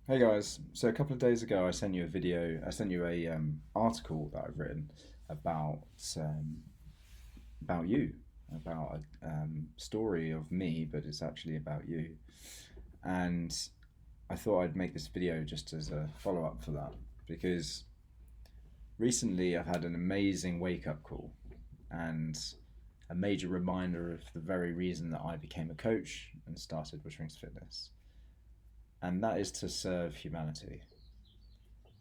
Hey guys, so a couple of days ago I sent you a video, I sent you a article that I've written about um, about you, about a story of me, but it's actually about you. And I thought I'd make this video just as a follow up for that because recently I've had an amazing wake up call and a major reminder of the very reason that I became a coach and started Witterings Fitness, and that is to serve humanity.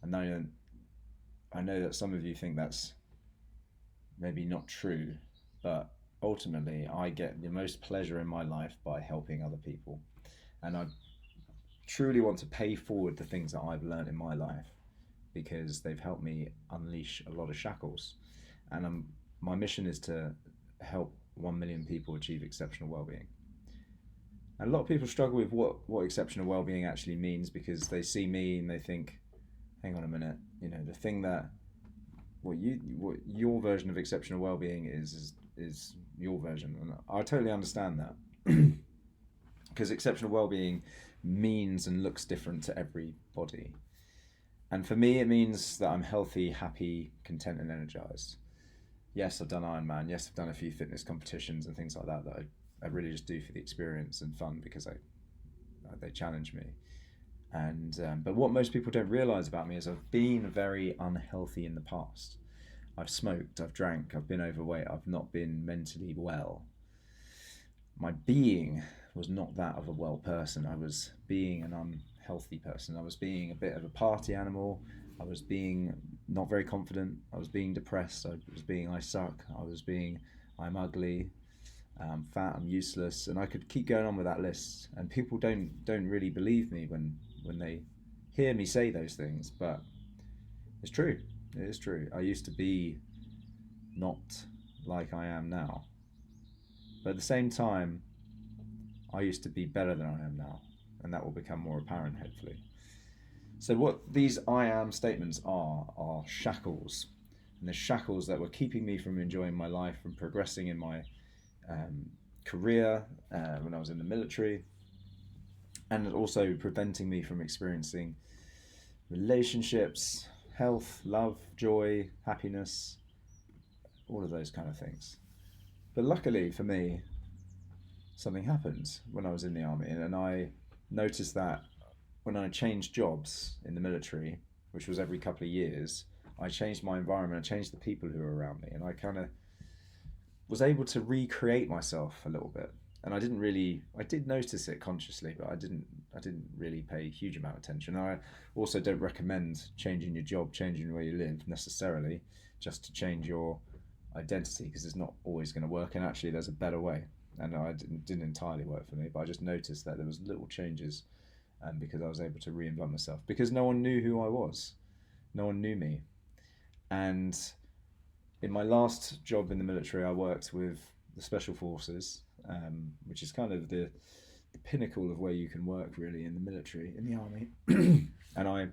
And I know that some of you think that's maybe not true, but ultimately, I get the most pleasure in my life by helping other people. And I truly want to pay forward the things that I've learned in my life because they've helped me unleash a lot of shackles. And my mission is to help 1 million people achieve exceptional well-being. And a lot of people struggle with what exceptional well-being actually means because they see me and they think, hang on a minute, the thing that what your version of exceptional well-being is your version, and I totally understand that because exceptional well-being means and looks different to everybody. And for me, it means that I'm healthy, happy, content, and energized. Yes, I've done Ironman. Yes, I've done a few fitness competitions and things like that I really just do for the experience and fun because they challenge me. And but what most people don't realize about me is I've been very unhealthy in the past. I've smoked, I've drank, I've been overweight, I've not been mentally well. My being was not that of a well person. I was being an unhealthy person. I was being a bit of a party animal. I was being not very confident. I was being depressed. I was being I suck. I was being I'm ugly. I'm fat. I'm useless. And I could keep going on with that list. And people don't really believe me when they hear me say those things, but it's true. It is true. I used to be not like I am now. But at the same time, I used to be better than I am now. And that will become more apparent, hopefully. So, what these I am statements are shackles. And the shackles that were keeping me from enjoying my life, from progressing in my career when I was in the military, and also preventing me from experiencing relationships, health, love, joy, happiness, all of those kind of things. But luckily for me, something happened when I was in the army, and I noticed that when I changed jobs in the military, which was every couple of years, I changed my environment, I changed the people who were around me, and I kind of was able to recreate myself a little bit. And I did notice it consciously, but I didn't really pay a huge amount of attention. I also don't recommend changing your job, changing where you live necessarily, just to change your identity, because it's not always going to work. And actually, there's a better way. And I didn't entirely work for me, but I just noticed that there was little changes, because I was able to reinvent myself. Because no one knew who I was, no one knew me, and in my last job in the military, I worked with the special forces, which is kind of the pinnacle of where you can work really in the military, in the army. And I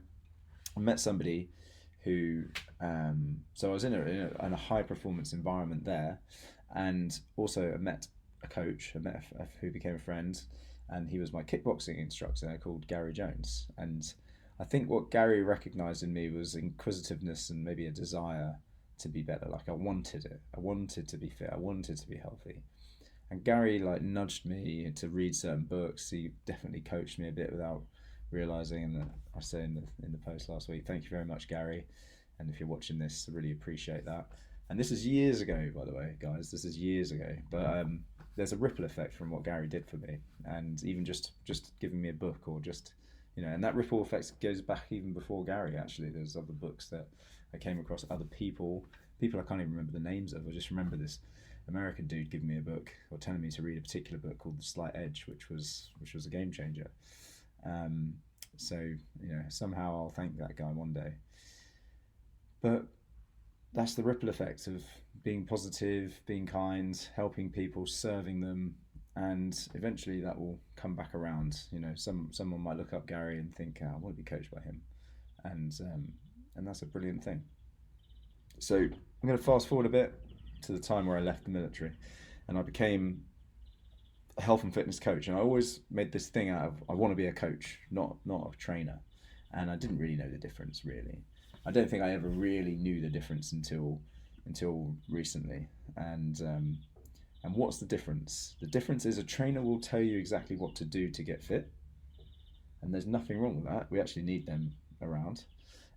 met somebody who, so I was in a high performance environment there, and also I met a coach, who became a friend, and he was my kickboxing instructor called Gary Jones. And I think what Gary recognized in me was inquisitiveness and maybe a desire to be better. Like I wanted it. I wanted to be fit. I wanted to be healthy. And Gary like nudged me to read certain books. He definitely coached me a bit without realizing. And I say in the post last week, thank you very much, Gary. And if you're watching this, I really appreciate that. And this is years ago, by the way, guys. This is years ago. But there's a ripple effect from what Gary did for me, and even just giving me a book, or just and that ripple effect goes back even before Gary. Actually, there's other books that I came across, other people I can't even remember the names of. I just remember this American dude giving me a book or telling me to read a particular book called The Slight Edge, which was a game changer. So somehow I'll thank that guy one day. But that's the ripple effect of being positive, being kind, helping people, serving them, and eventually that will come back around. Someone might look up Gary and think, I want to be coached by him, and that's a brilliant thing. So I'm going to fast forward a bit to the time where I left the military, and I became a health and fitness coach. And I always made this thing out of I want to be a coach, not a trainer. and I didn't really know the difference really. I don't think I ever really knew the difference until recently. And what's the difference? The difference is a trainer will tell you exactly what to do to get fit, and there's nothing wrong with that. We actually need them around.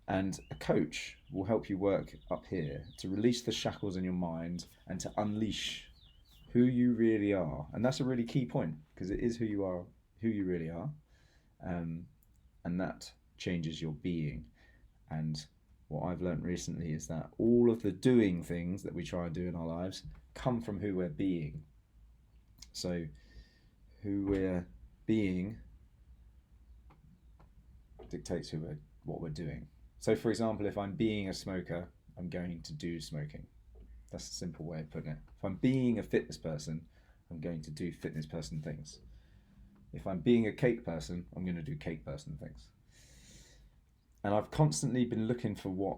And a coach will help you work up here to release the shackles in your mind and to unleash who you really are. And that's a really key point, because it is who you are, who you really are. Um, and that changes your being. And what I've learned recently is that all of the doing things that we try and do in our lives come from who we're being. So who we're being dictates what we're doing. So for example, if I'm being a smoker, I'm going to do smoking. That's a simple way of putting it. If I'm being a fitness person, I'm going to do fitness person things. If I'm being a cake person, I'm going to do cake person things. And I've constantly been looking for what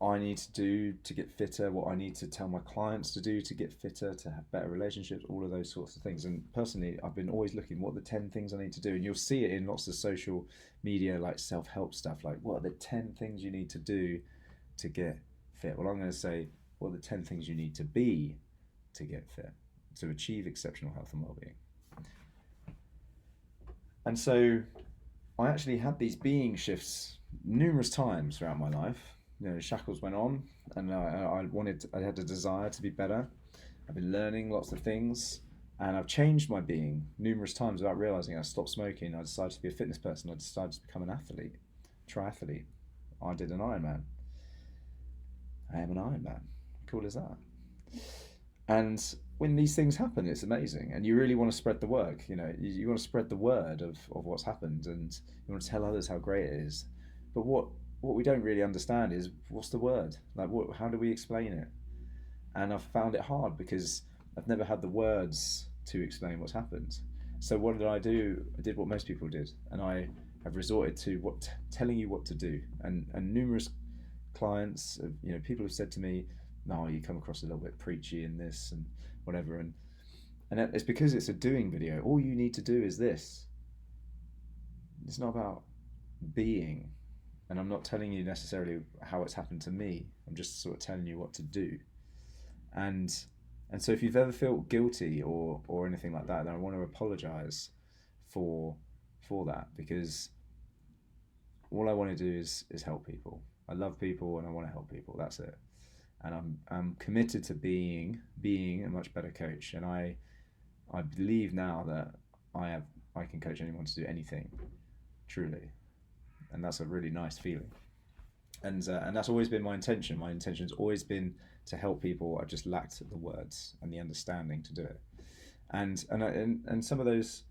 I need to do to get fitter, what I need to tell my clients to do to get fitter, to have better relationships, all of those sorts of things. And personally, I've been always looking, what are the 10 things I need to do? And you'll see it in lots of social media, like self-help stuff, like what are the 10 things you need to do to get fit? Well, I'm going to say, what are the 10 things you need to be to get fit, to achieve exceptional health and well-being? And so I actually had these being shifts numerous times throughout my life. Shackles went on, and I had a desire to be better. I've been learning lots of things, and I've changed my being numerous times without realizing. I stopped smoking. I decided to be a fitness person. I decided to become an athlete, triathlete. I did an Ironman. I am an Ironman. Cool as that. And when these things happen, it's amazing, and you really want to spread the work. You want to spread the word of what's happened, and you want to tell others how great it is. But what we don't really understand is, what's the word? Like, how do we explain it? And I've found it hard because I've never had the words to explain what's happened. So what did I do? I did what most people did, and I have resorted to telling you what to do. And numerous clients, people have said to me, "No, you come across a little bit preachy in this and whatever." And it's because it's a doing video. All you need to do is this. It's not about being. And I'm not telling you necessarily how it's happened to me. I'm just sort of telling you what to do. And so if you've ever felt guilty or anything like that, then I want to apologize for that, because all I want to do is help people. I love people and I want to help people. That's it. And I'm committed to being a much better coach. And I believe now that I can coach anyone to do anything, truly. And that's a really nice feeling. And that's always been my intention. My intention's always been to help people. I've just lacked the words and the understanding to do it. And some of those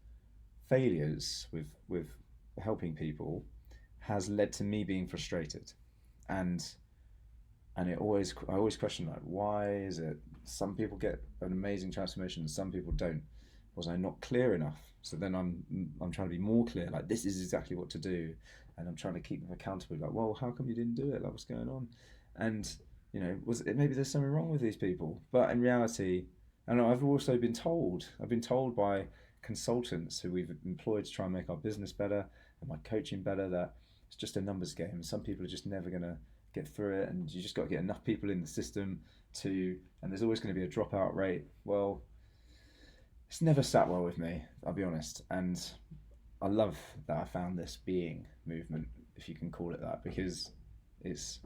failures with helping people has led to me being frustrated. And I always question, like, why is it some people get an amazing transformation and some people don't? Was I not clear enough? So then I'm trying to be more clear, like, this is exactly what to do, and I'm trying to keep them accountable, like, well, how come you didn't do it? Like, what's going on? And maybe there's something wrong with these people? But in reality, and I've also been told by consultants who we've employed to try and make our business better and my coaching better, that it's just a numbers game, and some people are just never going to get through it, and you just got to get enough people in the system and there's always going to be a dropout rate. Well, it's never sat well with me, I'll be honest. And I love that I found this being movement, if you can call it that, because it's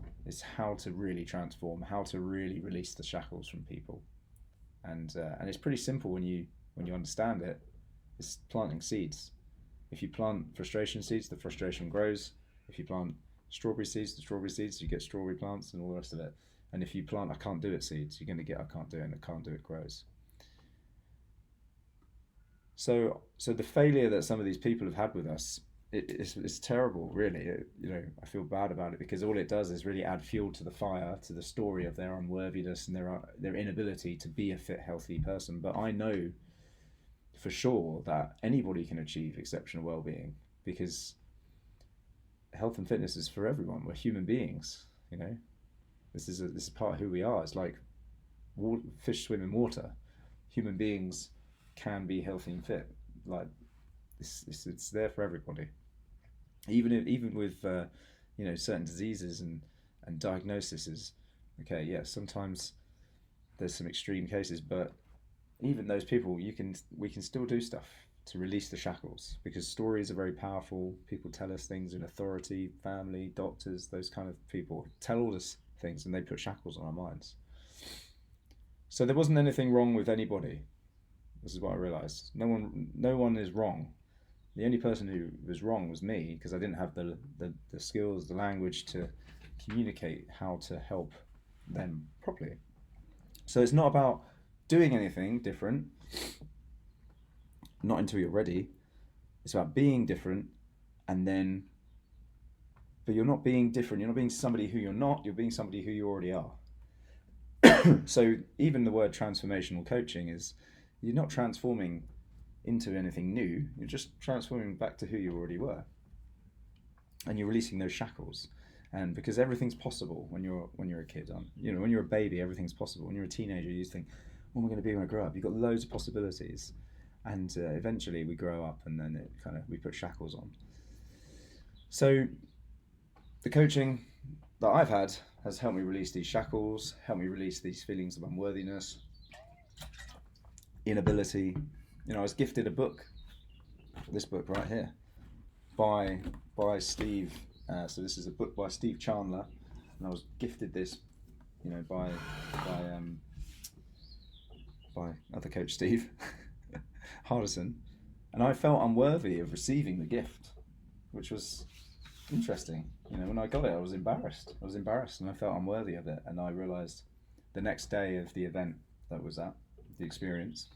how to really transform, how to really release the shackles from people. And it's pretty simple when you understand it. It's planting seeds. If you plant frustration seeds, the frustration grows. If you plant strawberry seeds, you get strawberry plants and all the rest of it. And if you plant I can't do it seeds, you're going to get I can't do it, and I can't do it grows. So the failure that some of these people have had with us, it's terrible, really. I feel bad about it, because all it does is really add fuel to the fire, to the story of their unworthiness and their inability to be a fit, healthy person. But I know for sure that anybody can achieve exceptional well-being, because health and fitness is for everyone. We're human beings. This is part of who we are. It's like fish swim in water. Human beings can be healthy and fit. Like it's there for everybody. Even with certain diseases and diagnoses. Okay, yeah, sometimes there's some extreme cases, but even those people, we can still do stuff to release the shackles, because stories are very powerful. People tell us things in authority, family, doctors, those kind of people tell all us things, and they put shackles on our minds. So there wasn't anything wrong with anybody. This is what I realized. No one is wrong. The only person who was wrong was me, because I didn't have the skills, the language to communicate how to help them properly. So it's not about doing anything different, not until you're ready. It's about being different, and then, but you're not being different. You're not being somebody who you're not. You're being somebody who you already are. So even the word transformational coaching is, you're not transforming into anything new. You're just transforming back to who you already were, and you're releasing those shackles. And because everything's possible when you're a kid, when you're a baby, everything's possible. When you're a teenager, you think, what am I going to be when I grow up? You've got loads of possibilities, and eventually we grow up, and then we put shackles on. So the coaching that I've had has helped me release these shackles, helped me release these feelings of unworthiness, inability. I was gifted a book, this book right here, by Steve. So this is a book by Steve Chandler, and I was gifted this, by other coach Steve Hardison, and I felt unworthy of receiving the gift, which was interesting. When I got it, I was embarrassed, and I felt unworthy of it. And I realized the next day of the event that was at the experience,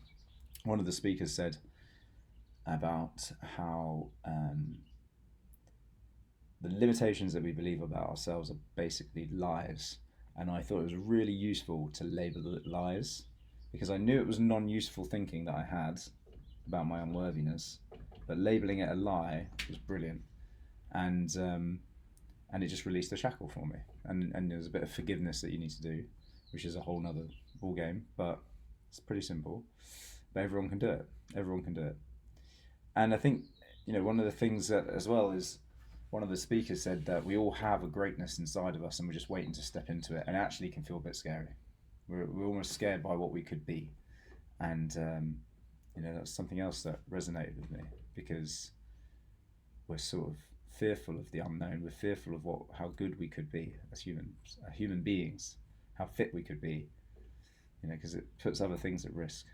one of the speakers said about how the limitations that we believe about ourselves are basically lies. And I thought it was really useful to label it lies, because I knew it was non-useful thinking that I had about my unworthiness, but labeling it a lie was brilliant. And it just released the shackle for me. And there's a bit of forgiveness that you need to do, which is a whole nother ball game, but it's pretty simple. But everyone can do it. And I think, one of the things that as well is, one of the speakers said that we all have a greatness inside of us, and we're just waiting to step into it, and it actually can feel a bit scary. We're almost scared by what we could be. And that's something else that resonated with me, because we're sort of fearful of the unknown. We're fearful of how good we could be as human beings, how fit we could be, because it puts other things at risk.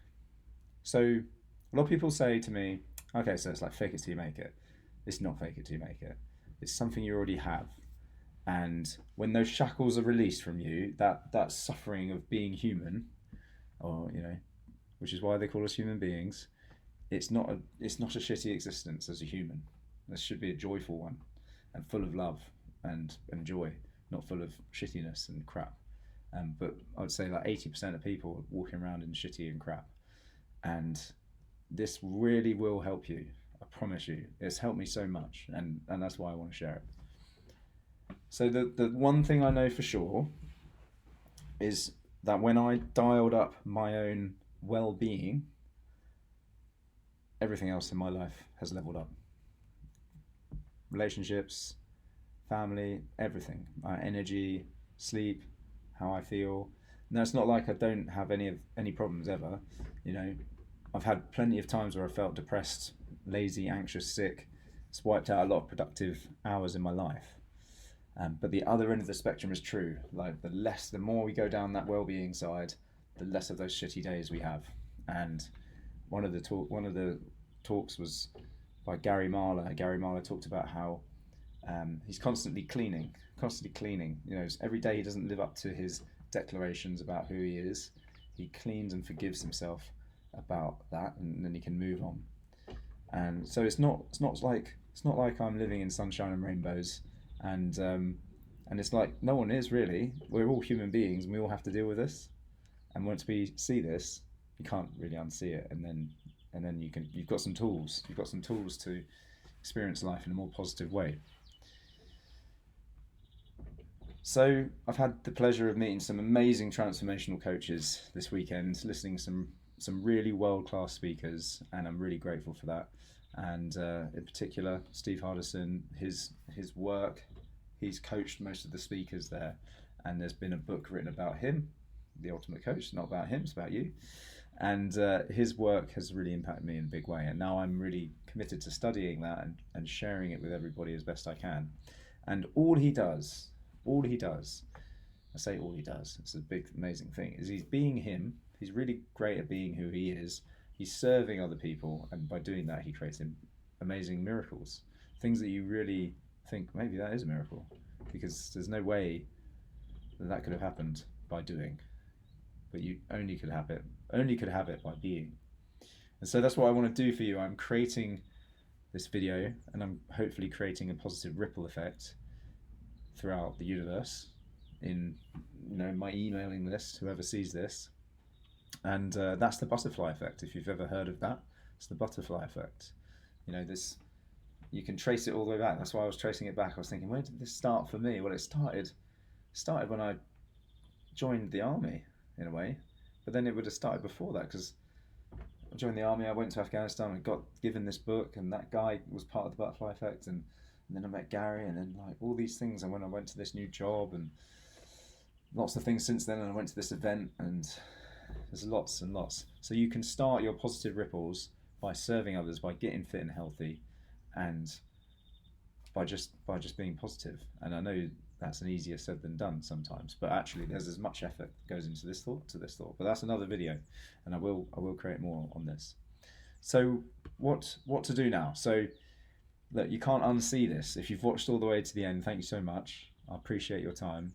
So a lot of people say to me, okay, so it's like fake it till you make it. It's not fake it till you make it. It's something you already have. And when those shackles are released from you, that suffering of being human, or which is why they call us human beings, it's not a shitty existence as a human. This should be a joyful one, and full of love and joy, not full of shittiness and crap. But I would say like 80% of people are walking around in shitty and crap. And this really will help you. I promise you. It's helped me so much, and that's why I want to share it. So the one thing I know for sure is that when I dialed up my own well-being, everything else in my life has leveled up. Relationships, family, everything. My energy, sleep, how I feel. Now, it's not like I don't have any problems ever. I've had plenty of times where I felt depressed, lazy, anxious, sick. It's wiped out a lot of productive hours in my life. But the other end of the spectrum is true. Like the more we go down that well-being side, the less of those shitty days we have. And one of the talks was by Gary Marler. Gary Marler talked about how he's constantly cleaning. Every day he doesn't live up to his declarations about who he is. He cleans and forgives himself about that, and then he can move on. And so it's not like I'm living in sunshine and rainbows, and it's like no one is really. We're all human beings, and we all have to deal with this. And once we see this, you can't really unsee it, and then you've got some tools. You've got some tools to experience life in a more positive way. So I've had the pleasure of meeting some amazing transformational coaches this weekend, listening to some really world-class speakers, and I'm really grateful for that. And in particular, Steve Hardison, his work, he's coached most of the speakers there, and there's been a book written about him, The Ultimate Coach. Not about him, it's about you. And his work has really impacted me in a big way, and now I'm really committed to studying that and sharing it with everybody as best I can. And all he does, I say all he does, it's a big amazing thing, is he's being him. He's really great at being who he is. He's serving other people, and by doing that he creates amazing miracles, things that you really think maybe that is a miracle, because there's no way that could have happened by doing, but you only could have it by being. And so that's what I want to do for you. I'm creating this video, and I'm hopefully creating a positive ripple effect throughout the universe in my emailing list, whoever sees this. And that's the butterfly effect. If you've ever heard of that, it's the butterfly effect. This, you can trace it all the way back. That's why I was tracing it back. I was thinking, where did this start for me? Well, it started when I joined the army, in a way, but then it would have started before that, because I joined the army, I went to Afghanistan and got given this book, and that guy was part of the butterfly effect, and then I met Gary, and then like all these things, and when I went to this new job, and lots of things since then, and I went to this event, and there's lots and lots. So you can start your positive ripples by serving others, by getting fit and healthy, and by just being positive. And I know that's an easier said than done sometimes, but actually there's as much effort that goes into this thought to this thought. But that's another video, and I will create more on this. So what to do now? So look, you can't unsee this. If you've watched all the way to the end, thank you so much. I appreciate your time.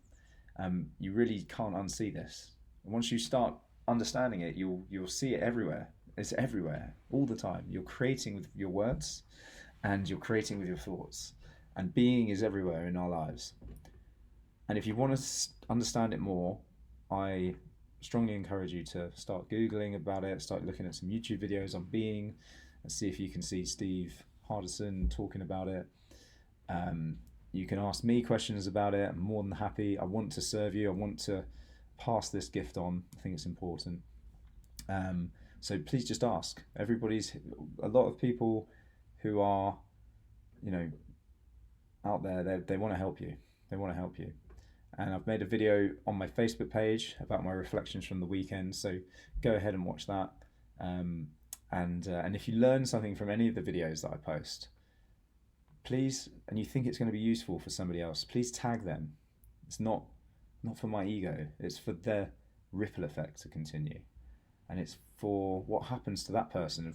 You really can't unsee this. And once you start understanding it, you'll see it everywhere. It's everywhere, all the time. You're creating with your words, and you're creating with your thoughts. And being is everywhere in our lives. And if you want to understand it more, I strongly encourage you to start Googling about it, start looking at some YouTube videos on being, and see if you can see Steve Hardison talking about it. You can ask me questions about it. I'm more than happy. I want to serve you. I want to pass this gift on. I think it's important. So please just ask. A lot of people who are, out there, they want to help you. They want to help you. And I've made a video on my Facebook page about my reflections from the weekend, so go ahead and watch that. And if you learn something from any of the videos that I post, please, and you think it's going to be useful for somebody else, please tag them. It's not for my ego, it's for their ripple effect to continue. And it's for what happens to that person.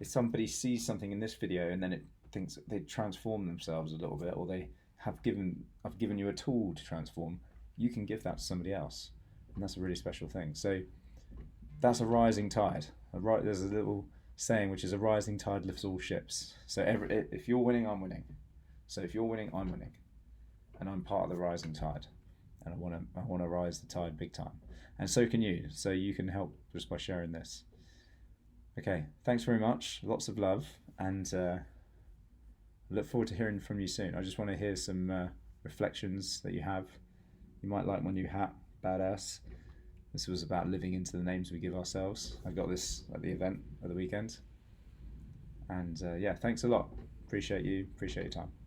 If somebody sees something in this video and then it thinks they transform themselves a little bit, or I've given you a tool to transform, you can give that to somebody else, and that's a really special thing. So that's a rising tide. There's a little saying which is, a rising tide lifts all ships. So if you're winning, I'm winning. So if you're winning, I'm winning, and I'm part of the rising tide, and I want to rise the tide big time, and so can you. So you can help just by sharing this. Okay, thanks very much. Lots of love, and look forward to hearing from you soon. I just want to hear some reflections that you have. You might like my new hat, badass. This was about living into the names we give ourselves. I got this at the event at the weekend. And yeah, thanks a lot. Appreciate you. Appreciate your time.